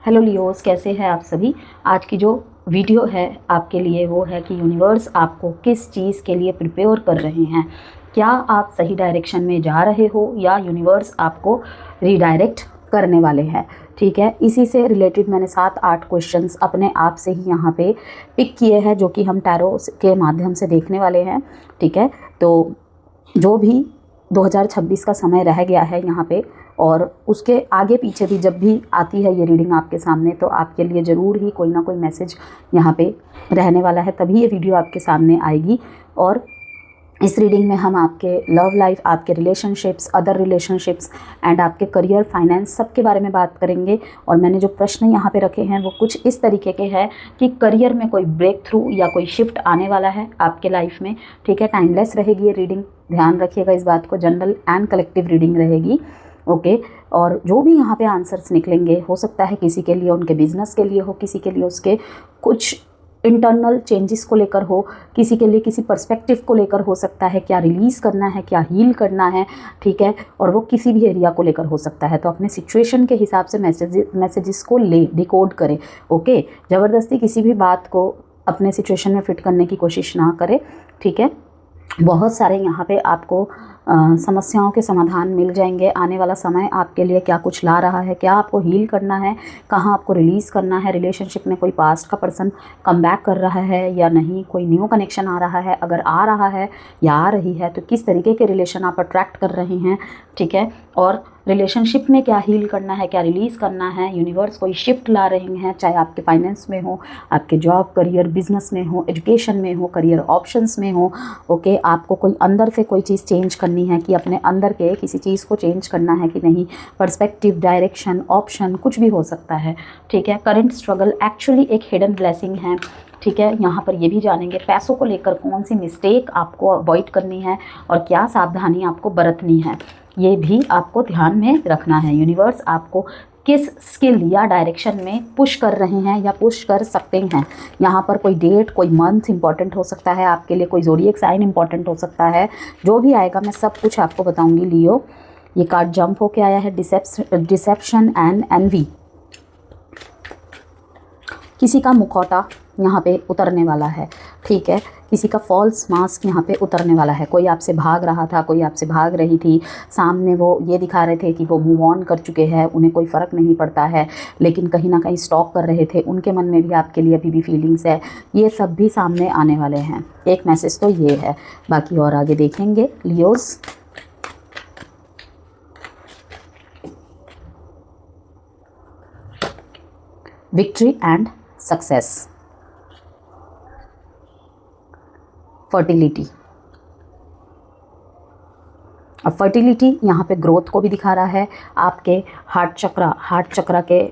Hello Leos, कैसे हैं आप सभी। आज की जो वीडियो है आपके लिए वो है कि यूनिवर्स आपको किस चीज़ के लिए प्रिपेयर कर रहे हैं। क्या आप सही डायरेक्शन में जा रहे हो या यूनिवर्स आपको रीडायरेक्ट करने वाले हैं। ठीक है, इसी से रिलेटेड मैंने 7-8 क्वेश्चंस अपने आप से ही यहाँ पे पिक किए हैं जो कि हम टैरो के माध्यम से देखने वाले हैं। ठीक है, तो जो भी 2026 का समय रह गया है यहाँ पे और उसके आगे पीछे भी जब भी आती है ये रीडिंग आपके सामने, तो आपके लिए ज़रूर ही कोई ना कोई मैसेज यहाँ पे रहने वाला है, तभी ये वीडियो आपके सामने आएगी। और इस रीडिंग में हम आपके लव लाइफ, आपके रिलेशनशिप्स, अदर रिलेशनशिप्स एंड आपके करियर, फाइनेंस सब के बारे में बात करेंगे। और मैंने जो प्रश्न यहाँ पे रखे हैं वो कुछ इस तरीके के हैं कि करियर में कोई ब्रेक थ्रू या कोई शिफ्ट आने वाला है आपके लाइफ में। ठीक है, टाइमलेस रहेगी ये रीडिंग, ध्यान रखिएगा इस बात को। जनरल एंड कलेक्टिव रीडिंग रहेगी। ओके, और जो भी यहाँ पे आंसर्स निकलेंगे, हो सकता है किसी के लिए उनके बिजनेस के लिए हो, किसी के लिए उसके कुछ इंटरनल चेंजेस को लेकर हो, किसी के लिए किसी पर्सपेक्टिव को लेकर हो सकता है, क्या रिलीज़ करना है, क्या हील करना है। ठीक है, और वो किसी भी एरिया को लेकर हो सकता है। तो अपने सिचुएशन के हिसाब से मैसेजेस को ले डिकोड करें। ओके, ज़बरदस्ती किसी भी बात को अपने सिचुएशन में फिट करने की कोशिश ना करें। ठीक है, बहुत सारे यहाँ पे आपको समस्याओं के समाधान मिल जाएंगे। आने वाला समय आपके लिए क्या कुछ ला रहा है, क्या आपको हील करना है, कहाँ आपको रिलीज़ करना है। रिलेशनशिप में कोई पास्ट का पर्सन कम बैक कर रहा है या नहीं, कोई न्यू कनेक्शन आ रहा है, अगर आ रहा है या आ रही है तो किस तरीके के रिलेशन आप अट्रैक्ट कर रहे हैं। ठीक है, और रिलेशनशिप में क्या हील करना है, क्या रिलीज़ करना है। यूनिवर्स कोई शिफ्ट ला रहे हैं, चाहे आपके फाइनेंस में हो, आपके जॉब, करियर, बिजनेस में हो, एजुकेशन में हो, करियर ऑप्शंस में हो। ओके, आपको कोई अंदर से कोई चीज़ चेंज करनी है कि अपने अंदर के किसी चीज़ को चेंज करना है कि नहीं। पर्सपेक्टिव, डायरेक्शन, ऑप्शन कुछ भी हो सकता है। ठीक है, करंट स्ट्रगल एक्चुअली एक हिडन ब्लेसिंग है। ठीक है, यहाँ पर ये भी जानेंगे पैसों को लेकर कौन सी मिस्टेक आपको अवॉइड करनी है और क्या सावधानी आपको बरतनी है, ये भी आपको ध्यान में रखना है। यूनिवर्स आपको किस स्किल या डायरेक्शन में पुश कर रहे हैं या पुश कर सकते हैं। यहाँ पर कोई डेट, कोई मंथ इंपॉर्टेंट हो सकता है आपके लिए, कोई ज़ोडिएक साइन इंपॉर्टेंट हो सकता है। जो भी आएगा मैं सब कुछ आपको बताऊंगी। लियो, ये कार्ड जंप होके आया है, डिसेप्शन एंड एनवी। किसी का मुखौटा यहाँ पे उतरने वाला है। ठीक है, किसी का फॉल्स मास्क यहाँ पे उतरने वाला है। कोई आपसे भाग रहा था, कोई आपसे भाग रही थी, सामने वो ये दिखा रहे थे कि वो मूव ऑन कर चुके हैं, उन्हें कोई फ़र्क नहीं पड़ता है, लेकिन कहीं ना कहीं स्टॉक कर रहे थे। उनके मन में भी आपके लिए अभी भी फीलिंग्स है। ये सब भी सामने आने वाले हैं। एक मैसेज तो ये है, बाकी और आगे देखेंगे। Leos, victory and success, fertility. अब फर्टिलिटी यहाँ पे ग्रोथ को भी दिखा रहा है, आपके हार्ट चक्रा के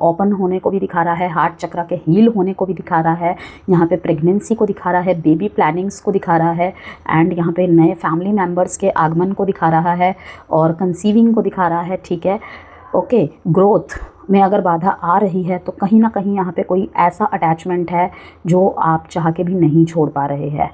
ओपन होने को भी दिखा रहा है, हार्ट चक्रा के हील होने को भी दिखा रहा है। यहाँ पे प्रेगनेंसी को दिखा रहा है, बेबी प्लानिंग्स को दिखा रहा है एंड यहाँ पे नए फैमिली मेम्बर्स के आगमन को दिखा रहा है और कंसीविंग को दिखा रहा है। ठीक है, ओके, ग्रोथ में अगर बाधा आ रही है तो कहीं ना कहीं यहाँ पे कोई ऐसा अटैचमेंट है जो आप चाह के भी नहीं छोड़ पा रहे हैं।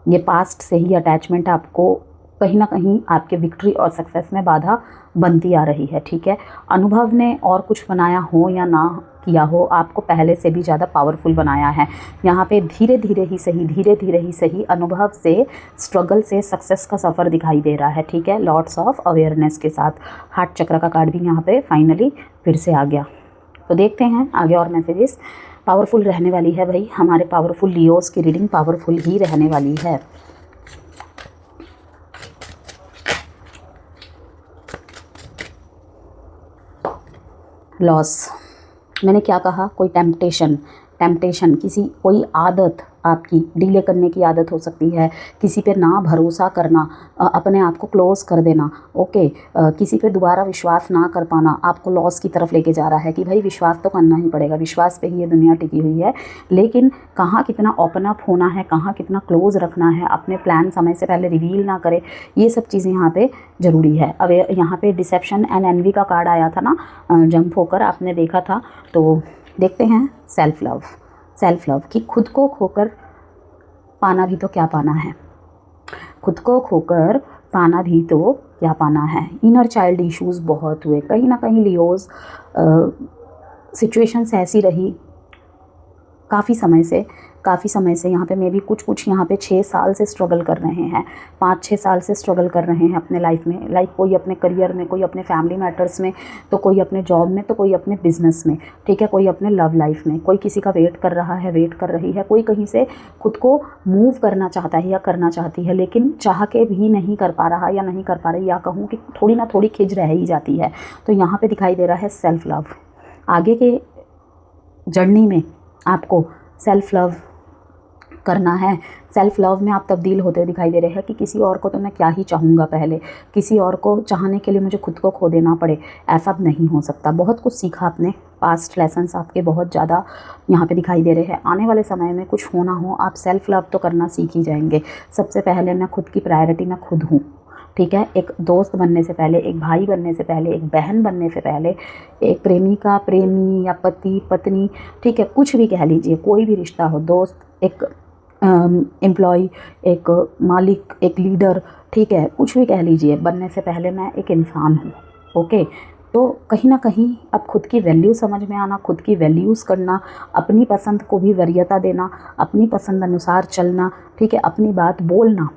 ये पास्ट से ही अटैचमेंट आपको कहीं ना कहीं आपके विक्ट्री और सक्सेस में बाधा बनती आ रही है। ठीक है, अनुभव ने और कुछ बनाया हो या ना किया हो, आपको पहले से भी ज़्यादा पावरफुल बनाया है। यहाँ पे धीरे धीरे ही सही अनुभव से, स्ट्रगल से सक्सेस का सफ़र दिखाई दे रहा है। ठीक है, लॉट्स ऑफ अवेयरनेस के साथ हार्ट चक्र का कार्ड भी यहाँ पे फाइनली फिर से आ गया। तो देखते हैं आगे और मैसेजेस। पावरफुल रहने वाली है भाई, हमारे पावरफुल लियोस की रीडिंग पावरफुल ही रहने वाली है। लॉस, मैंने क्या कहा, कोई टेम्पटेशन, कोई आदत आपकी डिले करने की आदत हो सकती है, किसी पे ना भरोसा करना, अपने आप को क्लोज कर देना। ओके, किसी पे दोबारा विश्वास ना कर पाना आपको लॉस की तरफ लेके जा रहा है कि भाई विश्वास तो करना ही पड़ेगा, विश्वास पे ही ये दुनिया टिकी हुई है, लेकिन कहाँ कितना ओपन अप होना है, कहाँ कितना क्लोज रखना है, अपने प्लान समय से पहले रिवील ना करे, ये सब चीज़ें यहाँ पे ज़रूरी है। अब यहाँ पे डिसेप्शन एंड एनवी का कार्ड आया था ना, जंप होकर आपने देखा था। तो देखते हैं सेल्फ लव कि खुद को खोकर पाना भी तो क्या पाना है, खुद को खोकर पाना भी तो क्या पाना है। इनर चाइल्ड इश्यूज़ बहुत हुए कहीं ना कहीं लियोज़, सिचुएशंस ऐसी रही काफ़ी समय से यहाँ पे मे भी कुछ यहाँ पे 6 साल से स्ट्रगल कर रहे हैं, 5-6 साल से स्ट्रगल कर रहे हैं अपने लाइफ में। लाइक कोई अपने करियर में, कोई अपने फैमिली मैटर्स में, तो कोई अपने जॉब में, तो कोई अपने बिजनेस में, ठीक है, कोई अपने लव लाइफ में, कोई किसी का वेट कर रहा है, वेट कर रही है, कोई कहीं से खुद को मूव करना चाहता है या करना चाहती है, लेकिन चाह के भी नहीं कर पा रहा या नहीं कर पा रही, या कहूँ कि थोड़ी ना थोड़ी खिंच रह ही जाती है। तो यहाँ पर दिखाई दे रहा है सेल्फ लव। आगे के जर्नी में आपको सेल्फ लव करना है। सेल्फ लव में आप तब्दील होते हुए दिखाई दे रहे हैं कि किसी और को तो मैं क्या ही चाहूँगा, पहले किसी और को चाहने के लिए मुझे खुद को खो देना पड़े, ऐसा अब नहीं हो सकता। बहुत कुछ सीखा आपने, पास्ट लेसन्स आपके बहुत ज़्यादा यहाँ पे दिखाई दे रहे हैं। आने वाले समय में कुछ होना हो, आप सेल्फ लव तो करना सीख ही जाएंगे। सबसे पहले मैं खुद की प्रायोरिटी मैं खुद हूँ, ठीक है। एक दोस्त बनने से पहले, एक भाई बनने से पहले, एक बहन बनने से पहले, एक प्रेमिका, प्रेमी या पति पत्नी, ठीक है, कुछ भी कह लीजिए, कोई भी रिश्ता हो, दोस्त, एक एम्प्लॉय, एक मालिक, एक लीडर, ठीक है, कुछ भी कह लीजिए, बनने से पहले मैं एक इंसान हूँ। ओके, तो कहीं ना कहीं अब खुद की वैल्यू समझ में आना, खुद की वैल्यूज़ करना, अपनी पसंद को भी वरीयता देना, अपनी पसंद अनुसार चलना, ठीक है, अपनी बात बोलना,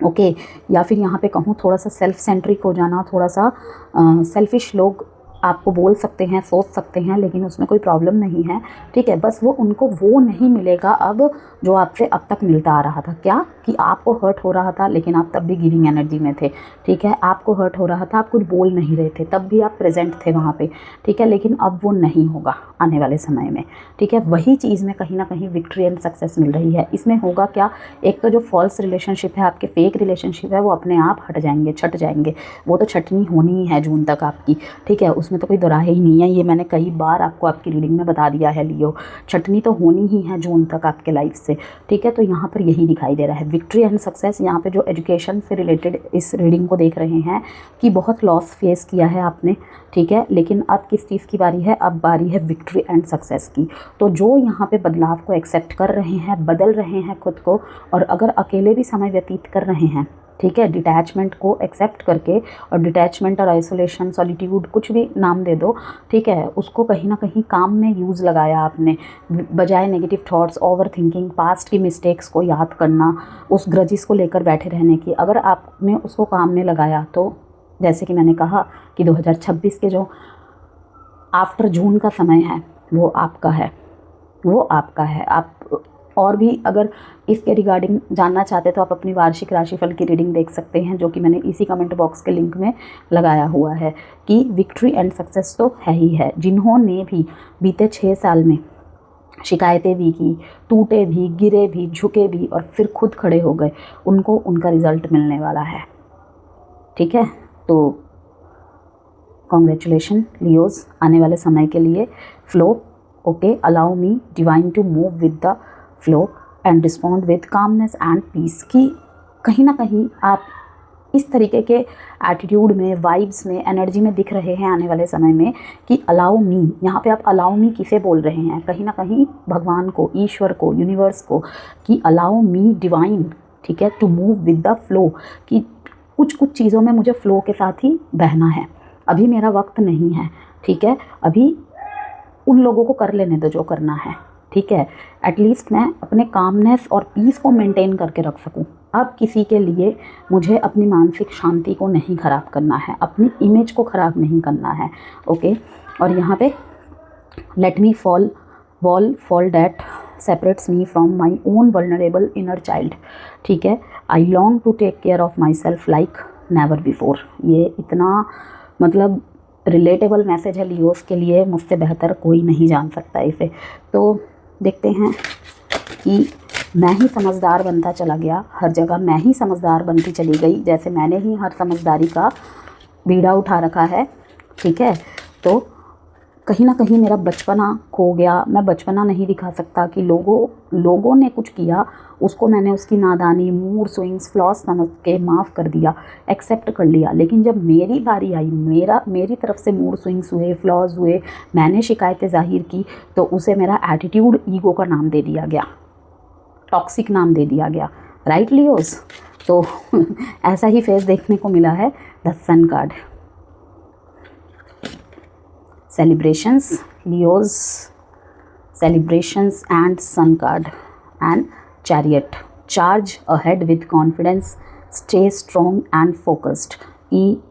ओके। या फिर यहाँ पे कहूँ थोड़ा सा सेल्फ सेंट्रिक हो जाना, थोड़ा सा सेल्फिश लोग आपको बोल सकते हैं, सोच सकते हैं, लेकिन उसमें कोई प्रॉब्लम नहीं है, ठीक है। बस वो उनको वो नहीं मिलेगा अब जो आपसे अब तक मिलता आ रहा था। क्या कि आपको हर्ट हो रहा था, लेकिन आप तब भी गिविंग एनर्जी में थे, ठीक है। आपको हर्ट हो रहा था, आप कुछ बोल नहीं रहे थे, तब भी आप प्रेजेंट थे वहाँ पे, ठीक है। लेकिन अब वो नहीं होगा आने वाले समय में, ठीक है। वही चीज़ में कहीं ना कहीं विक्ट्री एंड सक्सेस मिल रही है। इसमें होगा क्या, एक तो जो फॉल्स रिलेशनशिप है, आपके फेक रिलेशनशिप है, वो अपने आप हट जाएंगे, छट जाएंगे। वो तो छटनी होनी ही है जून तक आपकी, ठीक है, उसमें तो कोई दोराहे ही नहीं है। ये मैंने कई बार आपको आपकी रीडिंग में बता दिया है लियो, छटनी तो होनी ही है जून तक आपके लाइफ से, ठीक है। तो यहाँ पर यही दिखाई दे रहा है विक्ट्री एंड सक्सेस। यहाँ पे जो एजुकेशन से रिलेटेड इस रीडिंग को देख रहे हैं कि बहुत लॉस फेस किया है आपने, ठीक है, लेकिन अब किस चीज़ की बारी है, अब बारी है विक्ट्री एंड सक्सेस की। तो जो यहाँ पे बदलाव को एक्सेप्ट कर रहे हैं, बदल रहे हैं खुद को, और अगर अकेले भी समय व्यतीत कर रहे हैं, ठीक है, डिटैचमेंट को एक्सेप्ट करके, और डिटैचमेंट और आइसोलेशन, सॉलिट्यूड, कुछ भी नाम दे दो, ठीक है, उसको कहीं ना कहीं काम में यूज़ लगाया आपने, बजाय negative thoughts, over thinking, past की मिस्टेक्स को याद करना, उस ग्रजिस को लेकर बैठे रहने की, अगर आपने उसको काम में लगाया तो जैसे कि मैंने कहा कि 2026 के जो आफ्टर जून का समय है वो आपका है, वो आपका है। आप और भी अगर इसके रिगार्डिंग जानना चाहते तो आप अपनी वार्षिक राशिफल की रीडिंग देख सकते हैं, जो कि मैंने इसी कमेंट बॉक्स के लिंक में लगाया हुआ है कि विक्ट्री एंड सक्सेस तो है ही है। जिन्होंने भी बीते 6 साल में शिकायतें भी की, टूटे भी, गिरे भी, झुके भी, और फिर खुद खड़े हो गए, उनको उनका रिज़ल्ट मिलने वाला है, ठीक है। तो कॉन्ग्रेचुलेशन लियोज़, आने वाले समय के लिए flow, okay. Allow me divine to move with the flow and respond with calmness and peace. कि कहीं ना कहीं आप इस तरीके के एटीट्यूड में, वाइब्स में, एनर्जी में दिख रहे हैं आने वाले समय में कि अलाउ मी। यहाँ पे आप अलाउ मी किसे बोल रहे हैं, कहीं ना कहीं भगवान को, ईश्वर को, यूनिवर्स को, कि अलाउ मी डिवाइन, ठीक है, to move with the flow. कि कुछ चीज़ों में मुझे फ़्लो के साथ ही बहना है, अभी मेरा वक्त नहीं है, ठीक है, अभी उन लोगों को कर लेने दो जो करना है, ठीक है। एटलीस्ट मैं अपने कामनेस और पीस को मेंटेन करके रख सकूं। अब किसी के लिए मुझे अपनी मानसिक शांति को नहीं ख़राब करना है, अपनी इमेज को ख़राब नहीं करना है, ओके। और यहाँ पे let me fall that separates me from my own vulnerable inner child, ठीक है। I long to take care of myself like never before। ये इतना मतलब रिलेटेबल मैसेज है लियोस के लिए, मुझसे बेहतर कोई नहीं जान सकता इसे। तो देखते हैं कि मैं ही समझदार बनता चला गया, हर जगह मैं ही समझदार बनती चली गई, जैसे मैंने ही हर समझदारी का बीड़ा उठा रखा है, ठीक है। तो कहीं ना कहीं मेरा बचपना खो गया, मैं बचपना नहीं दिखा सकता कि लोगों ने कुछ किया, उसको मैंने उसकी नादानी, मूड स्विंग्स, फ्लॉस समझ के माफ़ कर दिया, एक्सेप्ट कर लिया। लेकिन जब मेरी बारी आई, मेरी तरफ से मूड स्विंग्स हुए, फ्लॉज हुए, मैंने शिकायतें जाहिर की, तो उसे मेरा एटीट्यूड ईगो का नाम दे दिया गया, टॉक्सिक नाम दे दिया गया, राइट लियोस। तो ऐसा ही फेस देखने को मिला है the sun card. Celebrations, Leo's celebrations and sun card and chariot. Charge ahead with confidence, stay strong and focused. कि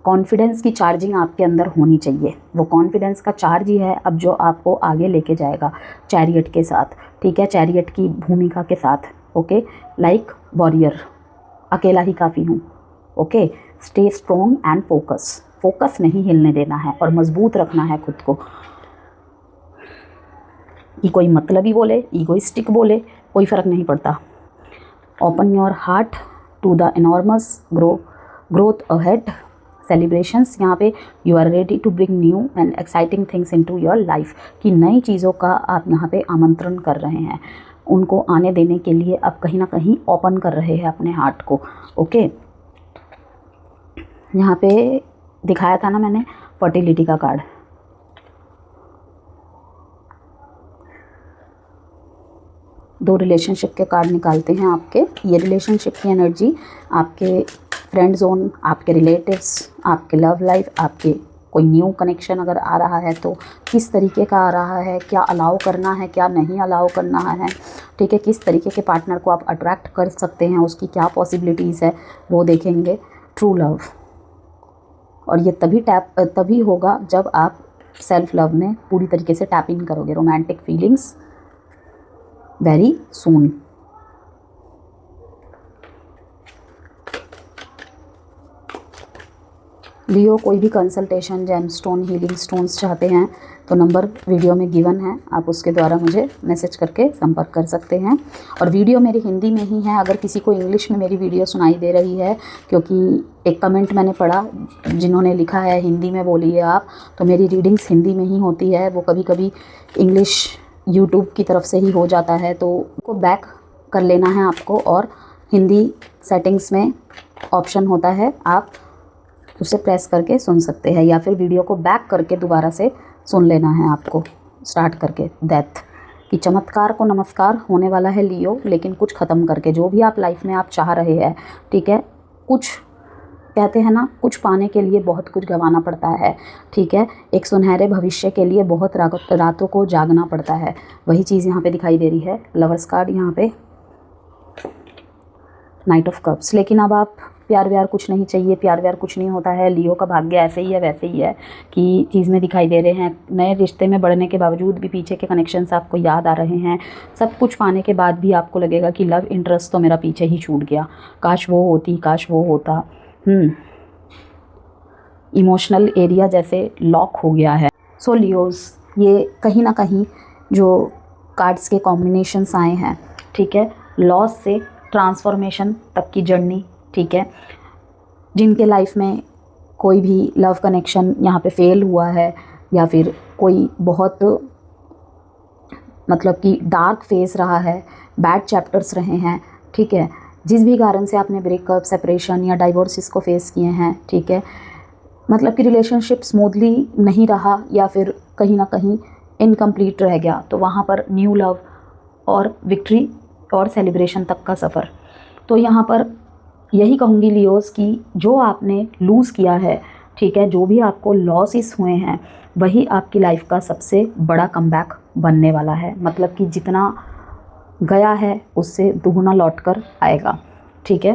कॉन्फिडेंस की चार्जिंग आपके अंदर होनी चाहिए, वो कॉन्फिडेंस का चार्ज ही है अब जो आपको आगे लेके जाएगा चैरियट के साथ, ठीक है, चैरियट की भूमिका के साथ। ओके, लाइक वॉरियर, अकेला ही काफ़ी हूँ। Okay, stay strong and focus नहीं हिलने देना है और मजबूत रखना है खुद को। कि कोई मतलबी बोले, ईगोइस्टिक बोले, कोई फ़र्क नहीं पड़ता। Open your heart to the enormous growth ahead. Celebrations, यहाँ पे you are ready to bring new and exciting things into your life. कि नई चीज़ों का आप यहाँ पे आमंत्रण कर रहे हैं, उनको आने देने के लिए आप कहीं ना कहीं ओपन कर रहे हैं अपने हार्ट को। ओके, यहाँ पे दिखाया था ना मैंने फर्टिलिटी का कार्ड। दो रिलेशनशिप के कार्ड निकालते हैं आपके। ये रिलेशनशिप की एनर्जी, आपके फ्रेंड जोन, आपके रिलेटिव्स, आपके लव लाइफ, आपके कोई न्यू कनेक्शन अगर आ रहा है तो किस तरीके का आ रहा है, क्या अलाउ करना है, क्या नहीं अलाउ करना है, ठीक है, किस तरीके के पार्टनर को आप अट्रैक्ट कर सकते हैं, उसकी क्या पॉसिबिलिटीज़ है वो देखेंगे। ट्रू लव, और ये तभी होगा जब आप सेल्फ लव में पूरी तरीके से टैप इन करोगे। Romantic feelings very soon. Leo, कोई भी कंसल्टेशन, जेमस्टोन, हीलिंग स्टोन्स चाहते हैं तो नंबर वीडियो में गिवन है, आप उसके द्वारा मुझे मैसेज करके संपर्क कर सकते हैं। और वीडियो मेरी हिंदी में ही है, अगर किसी को इंग्लिश में मेरी वीडियो सुनाई दे रही है, क्योंकि एक कमेंट मैंने पढ़ा जिन्होंने लिखा है हिंदी में बोलिए आप, तो मेरी रीडिंग्स हिंदी में ही होती है, वो कभी कभी इंग्लिश यूट्यूब की तरफ से ही हो जाता है, तो उसको बैक कर लेना है आपको। और हिंदी सेटिंग्स में ऑप्शन होता है, आप उसे प्रेस करके सुन सकते हैं, या फिर वीडियो को बैक करके दोबारा से सुन लेना है आपको स्टार्ट करके। डेथ, कि चमत्कार को नमस्कार होने वाला है लियो, लेकिन कुछ ख़त्म करके, जो भी आप लाइफ में आप चाह रहे हैं, ठीक है, कुछ कहते हैं ना, कुछ पाने के लिए बहुत कुछ गंवाना पड़ता है, ठीक है, एक सुनहरे भविष्य के लिए बहुत रातों को जागना पड़ता है, वही चीज़ यहाँ पे दिखाई दे रही है। लवर्स कार्ड यहाँ पे, नाइट ऑफ कप्स। लेकिन अब आप प्यार व्यार कुछ नहीं चाहिए, प्यार व्यार कुछ नहीं होता है। लियो का भाग्य ऐसे ही है वैसे ही है कि चीज़ में दिखाई दे रहे हैं, नए रिश्ते में बढ़ने के बावजूद भी पीछे के कनेक्शंस आपको याद आ रहे हैं। सब कुछ पाने के बाद भी आपको लगेगा कि लव इंटरेस्ट तो मेरा पीछे ही छूट गया, काश वो होती, काश वो होता। इमोशनल एरिया जैसे लॉक हो गया है। सो लियोज़, ये कहीं ना कहीं जो कार्ड्स के कॉम्बिनेशंस आए हैं, ठीक है, लॉस से ट्रांसफॉर्मेशन तक की जर्नी, ठीक है, जिनके लाइफ में कोई भी लव कनेक्शन यहाँ पे फेल हुआ है, या फिर कोई बहुत मतलब कि डार्क फेज रहा है, बैड चैप्टर्स रहे हैं, ठीक है, जिस भी कारण से आपने ब्रेकअप, सेपरेशन या डाइवोर्सिस को फेस किए हैं, ठीक है, मतलब कि रिलेशनशिप स्मूथली नहीं रहा या फिर कहीं ना कहीं इनकम्प्लीट रह गया, तो वहाँ पर न्यू लव और विक्ट्री और सेलिब्रेशन तक का सफ़र। तो यहाँ पर यही कहूँगी लियोज़ कि जो आपने लूज़ किया है, ठीक है, जो भी आपको लॉसेस हुए हैं, वही आपकी लाइफ का सबसे बड़ा कमबैक बनने वाला है। मतलब कि जितना गया है उससे दुगुना लौट कर आएगा, ठीक है।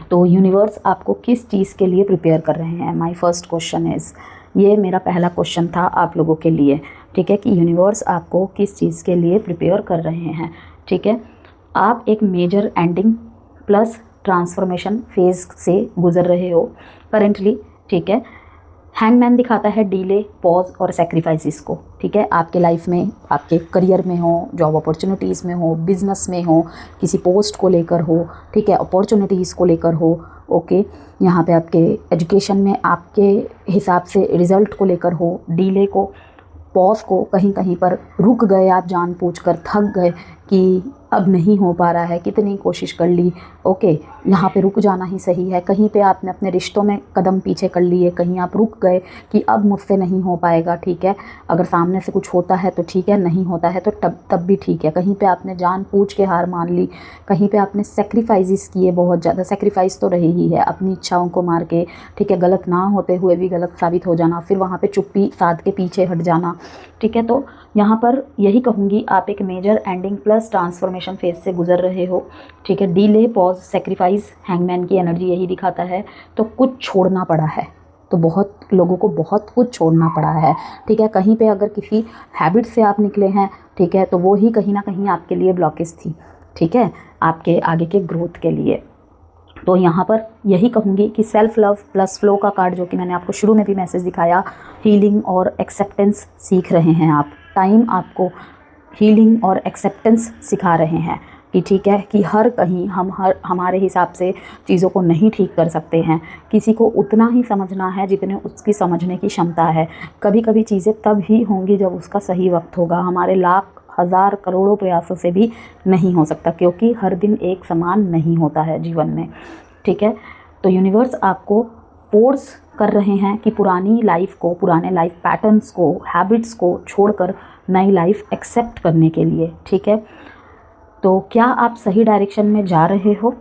तो यूनिवर्स आपको किस चीज़ के लिए प्रिपेयर कर रहे हैं? माय फर्स्ट क्वेश्चन इज़, ये मेरा पहला क्वेश्चन था आप लोगों के लिए, ठीक है, कि यूनिवर्स आपको किस चीज़ के लिए प्रिपेयर कर रहे हैं, ठीक है। आप एक major ending plus transformation phase से गुज़र रहे हो करेंटली, ठीक है। हैंगमैन दिखाता है डिले, पॉज और सेक्रीफाइसेस को, ठीक है, आपके लाइफ में, आपके करियर में हो, जॉब अपॉर्चुनिटीज़ में हो, बिजनेस में हो, किसी पोस्ट को लेकर हो, ठीक है, अपॉर्चुनिटीज़ को लेकर हो, ओके, यहाँ पे आपके एजुकेशन में आपके हिसाब से रिज़ल्ट को लेकर हो, डिले को, पॉज को, कहीं कहीं पर रुक गए आप जानबूझकर, थक गए कि अब नहीं हो पा रहा है, कितनी कोशिश कर ली, ओके यहाँ पे रुक जाना ही सही है। कहीं पे आपने अपने रिश्तों में कदम पीछे कर लिए, कहीं आप रुक गए कि अब मुझसे नहीं हो पाएगा, ठीक है, अगर सामने से कुछ होता है तो ठीक है, नहीं होता है तो तब भी ठीक है। कहीं पे आपने जानबूझ के हार मान ली, कहीं पे आपने सेक्रीफाइसेस किए, बहुत ज़्यादा सेक्रीफाइस तो रही ही है, अपनी इच्छाओं को मार के, ठीक है, गलत ना होते हुए भी गलत साबित हो जाना, फिर वहाँ पे चुप्पी साध के पीछे हट जाना, ठीक है। तो यहाँ पर यही कहूँगी, आप एक major ending plus transformation phase से गुजर रहे हो, ठीक है। डिले, पॉज, सेक्रीफाइस, हैंगमैन की एनर्जी यही दिखाता है। तो कुछ छोड़ना पड़ा है, तो बहुत लोगों को बहुत कुछ छोड़ना पड़ा है, ठीक है। कहीं पे अगर किसी हैबिट से आप निकले हैं, ठीक है, तो वो ही कहीं ना कहीं आपके लिए ब्लॉकेज थी, ठीक है, आपके आगे के ग्रोथ के लिए। तो यहाँ पर यही कहूँगी कि सेल्फ लव प्लस फ्लो का कार्ड, जो कि मैंने आपको शुरू में भी मैसेज दिखाया, हीलिंग और एक्सेप्टेंस सीख रहे हैं आप। टाइम आपको हीलिंग और एक्सेप्टेंस सिखा रहे हैं कि ठीक है, कि हर कहीं हमारे हिसाब से चीज़ों को नहीं ठीक कर सकते हैं। किसी को उतना ही समझना है जितने उसकी समझने की क्षमता है। कभी कभी चीज़ें तब ही होंगी जब उसका सही वक्त होगा। हमारे लाख हज़ार करोड़ों प्रयासों से भी नहीं हो सकता, क्योंकि हर दिन एक समान नहीं होता है जीवन में, ठीक है। तो यूनिवर्स आपको फोर्स कर रहे हैं कि पुरानी लाइफ को, पुराने लाइफ पैटर्न्स को, हैबिट्स को छोड़कर नई लाइफ एक्सेप्ट करने के लिए, ठीक है। तो क्या आप सही डायरेक्शन में जा रहे हो?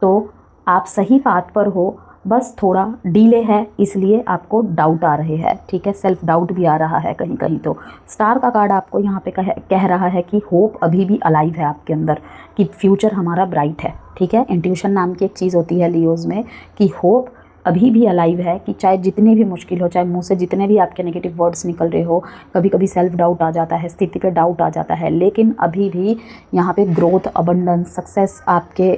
तो आप सही पाथ पर हो, बस थोड़ा डीले है, इसलिए आपको डाउट आ रहे हैं, ठीक है, सेल्फ डाउट भी आ रहा है कहीं कहीं। तो स्टार का कार्ड आपको यहाँ पे कह रहा है कि होप अभी भी अलाइव है आपके अंदर, कि फ्यूचर हमारा ब्राइट है, ठीक है। इंट्यूशन नाम की एक चीज़ होती है लियोज़ में, कि होप अभी भी अलाइव है, कि चाहे जितनी भी मुश्किल हो, चाहे मुंह से जितने भी आपके नेगेटिव वर्ड्स निकल रहे हो, कभी कभी सेल्फ डाउट आ जाता है, स्थिति पे डाउट आ जाता है, लेकिन अभी भी यहाँ पे ग्रोथ, अबंडेंस, सक्सेस आपके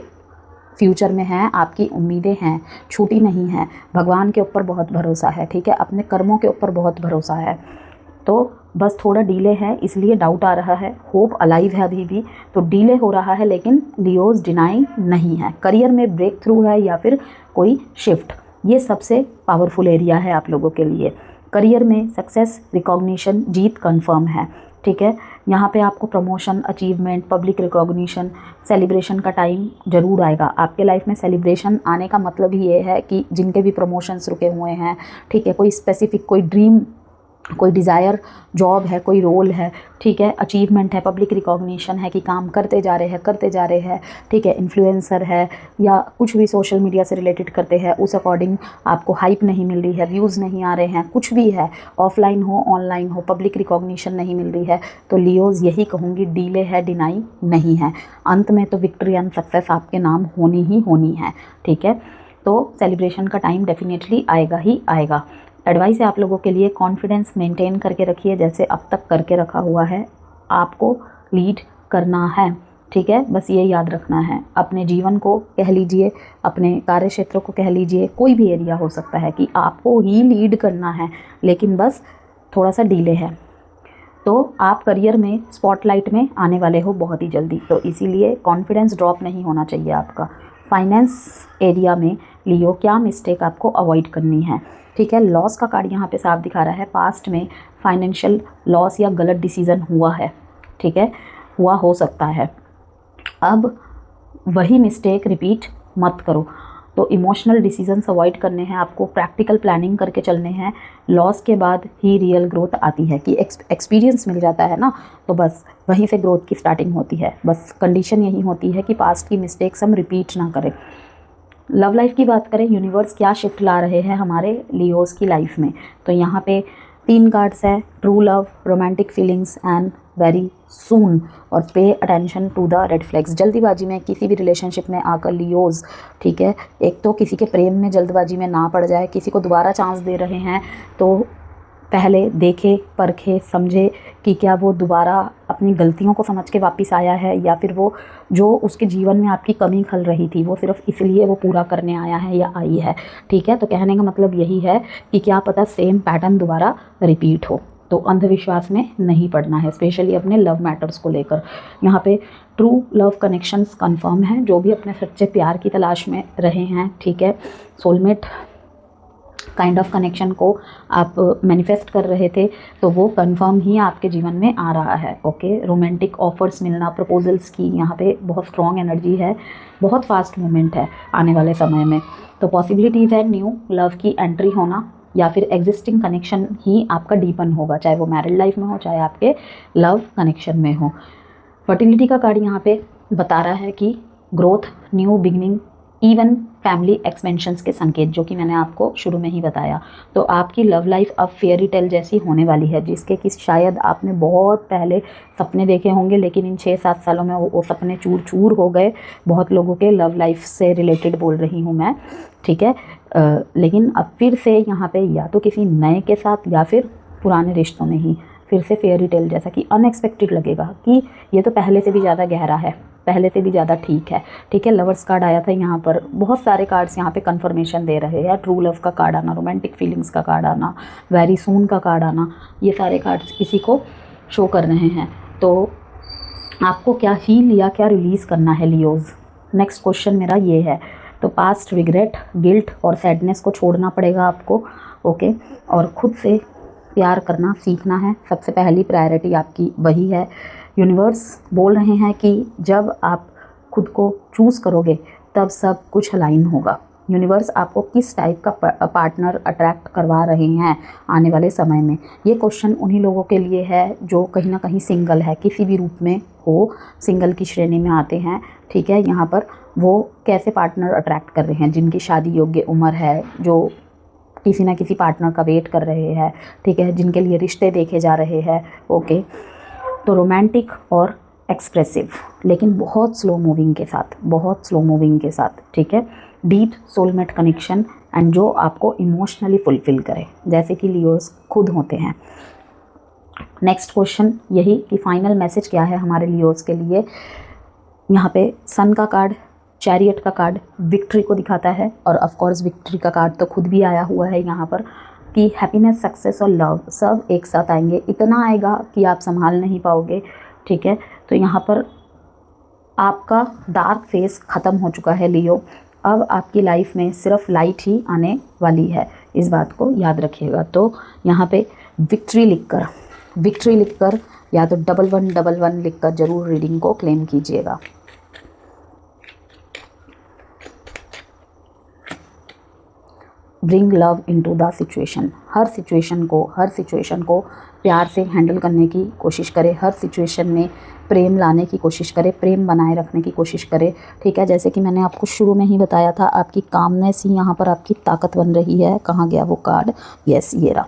फ्यूचर में है। आपकी उम्मीदें हैं, छूटी नहीं है। भगवान के ऊपर बहुत भरोसा है, ठीक है, अपने कर्मों के ऊपर बहुत भरोसा है। तो बस थोड़ा डिले है, इसलिए डाउट आ रहा है। होप अलाइव है अभी भी, तो डिले हो रहा है, लेकिन लियोज डिनाई नहीं है। करियर में ब्रेक थ्रू है या फिर कोई शिफ्ट, ये सबसे पावरफुल एरिया है आप लोगों के लिए। करियर में सक्सेस, रिकॉग्निशन, जीत कंफर्म है, ठीक है। यहाँ पे आपको promotion, achievement, public recognition, celebration का टाइम ज़रूर आएगा। आपके लाइफ में सेलिब्रेशन आने का मतलब ही ये है कि जिनके भी प्रमोशंस रुके हुए हैं, ठीक है, कोई स्पेसिफिक, कोई ड्रीम, कोई डिज़ायर जॉब है, कोई रोल है, ठीक है, अचीवमेंट है, पब्लिक रिकॉग्निशन है कि काम करते जा रहे हैं, ठीक है, इन्फ्लुएंसर है या कुछ भी सोशल मीडिया से रिलेटेड करते हैं, उस अकॉर्डिंग आपको हाइप नहीं मिल रही है, व्यूज़ नहीं आ रहे हैं, कुछ भी है, ऑफलाइन हो ऑनलाइन हो, पब्लिक रिकॉग्निशन नहीं मिल रही है, तो लियोज़ यही कहूँगी, डीले है, डिनाई नहीं है। अंत में तो विक्ट्री एंड सक्सेस आपके नाम होनी ही होनी है, ठीक है। तो सेलिब्रेशन का टाइम डेफिनेटली आएगा ही आएगा। एडवाइस है आप लोगों के लिए, कॉन्फिडेंस मेंटेन करके रखिए जैसे अब तक करके रखा हुआ है। आपको लीड करना है, ठीक है, बस ये याद रखना है। अपने जीवन को कह लीजिए, अपने कार्य क्षेत्र को कह लीजिए, कोई भी एरिया हो सकता है कि आपको ही लीड करना है, लेकिन बस थोड़ा सा डिले है। तो आप करियर में स्पॉटलाइट में आने वाले हो बहुत ही जल्दी, तो इसीलिए कॉन्फिडेंस ड्रॉप नहीं होना चाहिए आपका। फाइनेंस एरिया में लियो क्या मिस्टेक आपको अवॉइड करनी है, ठीक है। लॉस का कार्ड यहाँ पे साफ दिखा रहा है, पास्ट में फाइनेंशियल लॉस या गलत डिसीज़न हुआ है, ठीक है, हुआ हो सकता है। अब वही मिस्टेक रिपीट मत करो। तो इमोशनल डिसीजंस अवॉइड करने हैं आपको, प्रैक्टिकल प्लानिंग करके चलने हैं। लॉस के बाद ही रियल ग्रोथ आती है, कि एक्सपीरियंस मिल जाता है ना, तो बस वहीं से ग्रोथ की स्टार्टिंग होती है। बस कंडीशन यही होती है कि पास्ट की मिस्टेक्स हम रिपीट ना करें। लव लाइफ की बात करें, यूनिवर्स क्या शिफ्ट ला रहे हैं हमारे लियोस की लाइफ में, तो यहाँ पे 3 कार्ड्स है, true love, romantic feelings and very soon, और pay attention to the red flags. जल्दीबाजी में किसी भी रिलेशनशिप में आकर लियोज, ठीक है, एक तो किसी के प्रेम में जल्दबाजी में ना पड़ जाए, किसी को दोबारा चांस दे रहे हैं तो पहले देखे, परखे, समझे कि क्या वो दोबारा अपनी गलतियों को समझ के वापस आया है, या फिर वो जो उसके जीवन में आपकी कमी खल रही थी वो सिर्फ इसलिए वो पूरा करने आया है या आई है, ठीक है। तो कहने का मतलब यही है कि क्या पता सेम पैटर्न दोबारा रिपीट हो। तो अंधविश्वास में नहीं पड़ना है, स्पेशली अपने लव मैटर्स को लेकर। यहाँ पे ट्रू लव कनेक्शंस कंफर्म है, जो भी अपने सच्चे प्यार की तलाश में रहे हैं, ठीक है, सोलमेट काइंड ऑफ कनेक्शन को आप मैनिफेस्ट कर रहे थे, तो वो कंफर्म ही आपके जीवन में आ रहा है। ओके, रोमांटिक ऑफर्स मिलना, प्रपोजल्स की यहाँ पे बहुत स्ट्रॉन्ग एनर्जी है, बहुत फास्ट मूवमेंट है आने वाले समय में। तो पॉसिबिलिटीज़ है न्यू लव की एंट्री होना, या फिर एग्जिस्टिंग कनेक्शन ही आपका डीपन होगा, चाहे वो मैरिड लाइफ में हो, चाहे आपके लव कनेक्शन में हो। फर्टिलिटी का कार्ड यहाँ पे बता रहा है कि growth, new beginning, even family expansions के संकेत, जो कि मैंने आपको शुरू में ही बताया। तो आपकी लव लाइफ अब फेयरी टेल जैसी होने वाली है, जिसके कि शायद आपने बहुत पहले सपने देखे होंगे, लेकिन इन 6-7 सालों में वो सपने चूर चूर हो गए। बहुत लोगों के लव लाइफ से रिलेटेड बोल रही हूँ मैं, ठीक है। लेकिन अब फिर से यहाँ पे या तो किसी नए के साथ या फिर पुराने रिश्तों में ही फिर से फेयरी टेल जैसा कि अनएक्सपेक्टेड लगेगा कि ये तो पहले से भी ज़्यादा गहरा है, पहले से भी ज़्यादा ठीक है, ठीक है। लवर्स कार्ड आया था यहाँ पर, बहुत सारे कार्ड्स यहाँ पे कंफर्मेशन दे रहे हैं। ट्रू लव का कार्ड आना, रोमांटिक फीलिंग्स का कार्ड आना, वेरी सून का कार्ड आना, ये सारे कार्ड्स किसी को शो कर रहे हैं। तो आपको क्या हील या क्या रिलीज़ करना है लियोज़? नेक्स्ट क्वेश्चन मेरा ये है। तो पास्ट रिग्रेट, गिल्ट और सैडनेस को छोड़ना पड़ेगा आपको, ओके, और खुद से प्यार करना सीखना है। सबसे पहली प्रायोरिटी आपकी वही है। यूनिवर्स बोल रहे हैं कि जब आप खुद को चूज़ करोगे तब सब कुछ अलाइन होगा। यूनिवर्स आपको किस टाइप का पार्टनर अट्रैक्ट करवा रहे हैं आने वाले समय में, ये क्वेश्चन उन्हीं लोगों के लिए है जो कहीं ना कहीं सिंगल है, किसी भी रूप में हो, सिंगल की श्रेणी में आते हैं, ठीक है। यहाँ पर वो कैसे पार्टनर अट्रैक्ट कर रहे हैं, जिनकी शादी योग्य उम्र है, जो किसी ना किसी पार्टनर का वेट कर रहे हैं, ठीक है, जिनके लिए रिश्ते देखे जा रहे हैं, ओके। तो रोमांटिक और एक्सप्रेसिव, लेकिन बहुत स्लो मूविंग के साथ, बहुत स्लो मूविंग के साथ, ठीक है। डीप सोलमेट कनेक्शन एंड जो आपको इमोशनली फुलफिल करे, जैसे कि लियोस खुद होते हैं। नेक्स्ट क्वेश्चन यही कि फाइनल मैसेज क्या है हमारे लियोस के लिए। यहाँ पे सन का कार्ड, चैरियट का कार्ड विक्ट्री को दिखाता है, और ऑफ कोर्स विक्ट्री का कार्ड तो खुद भी आया हुआ है यहाँ पर कि हैप्पीनेस, सक्सेस और लव सब एक साथ आएंगे। इतना आएगा कि आप संभाल नहीं पाओगे, ठीक है। तो यहाँ पर आपका डार्क फेस ख़त्म हो चुका है लियो, अब आपकी लाइफ में सिर्फ लाइट ही आने वाली है, इस बात को याद रखिएगा। तो यहाँ पे विक्ट्री लिखकर या तो 1111 लिखकर ज़रूर रीडिंग को क्लेम कीजिएगा। Bring love into the situation, her situation को प्यार से हैंडल करने की कोशिश करें, हर सिचुएशन में प्रेम लाने की कोशिश करें, प्रेम बनाए रखने की कोशिश करें, ठीक है। जैसे कि मैंने आपको शुरू में ही बताया था, आपकी कामनेस ही यहाँ पर आपकी ताकत बन रही है। कहाँ गया वो कार्ड? यस, ये रहा।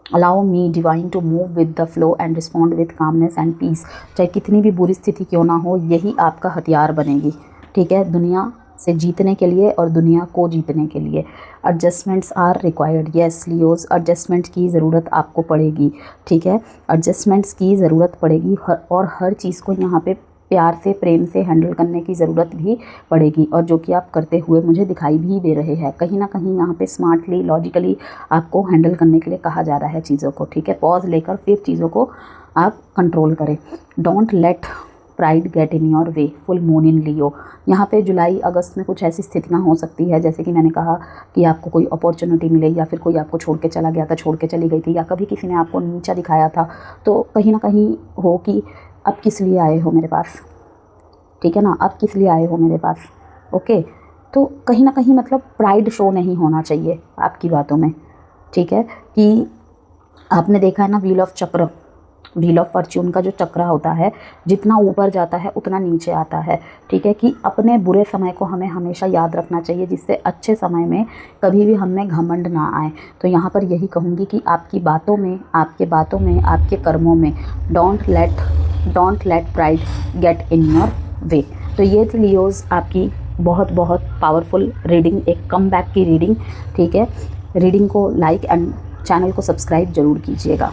Allow me divine to move with the flow and respond with calmness and peace. चाहे कितनी भी बुरी स्थिति क्यों ना हो, यही आपका हथियार बनेगी, ठीक है, दुनिया से जीतने के लिए और दुनिया को जीतने के लिए। एडजस्टमेंट्स आर रिक्वायर्ड, येस लियोज, एडजस्टमेंट की ज़रूरत आपको पड़ेगी, ठीक है, एडजस्टमेंट्स की ज़रूरत पड़ेगी, और हर चीज़ को यहाँ पे प्यार से, प्रेम से हैंडल करने की ज़रूरत भी पड़ेगी, और जो कि आप करते हुए मुझे दिखाई भी दे रहे हैं। कहीं ना कहीं यहाँ पे स्मार्टली, लॉजिकली आपको हैंडल करने के लिए कहा जा रहा है चीज़ों को, ठीक है। पॉज लेकर फिर चीज़ों को आप कंट्रोल करें। Don't let pride get in your way, full moon in Leo. यहाँ पे जुलाई अगस्त में कुछ ऐसी स्थितियाँ हो सकती है, जैसे कि मैंने कहा कि आपको कोई अपॉर्चुनिटी मिले, या फिर कोई आपको छोड़ के चला गया था, छोड़ के चली गई थी, या कभी किसी ने आपको नीचा दिखाया था, तो कहीं ना कहीं हो कि अब किस लिए आए हो मेरे पास, ठीक है ना, अब किस लिए आए हो मेरे पास, ओके। तो कहीं ना कहीं मतलब प्राइड शो नहीं होना चाहिए आपकी बातों में, ठीक है। कि आपने देखा है ना, व्हील ऑफ फॉर्च्यून का जो चक्र होता है, जितना ऊपर जाता है उतना नीचे आता है, ठीक है। कि अपने बुरे समय को हमें हमेशा याद रखना चाहिए, जिससे अच्छे समय में कभी भी हमें घमंड ना आए। तो यहाँ पर यही कहूँगी कि आपकी बातों में, आपके कर्मों में don't let pride get in your वे। तो ये थी लियोज आपकी बहुत बहुत पावरफुल रीडिंग, एक कम बैक की रीडिंग, ठीक है। रीडिंग को लाइक एंड चैनल को सब्सक्राइब जरूर कीजिएगा।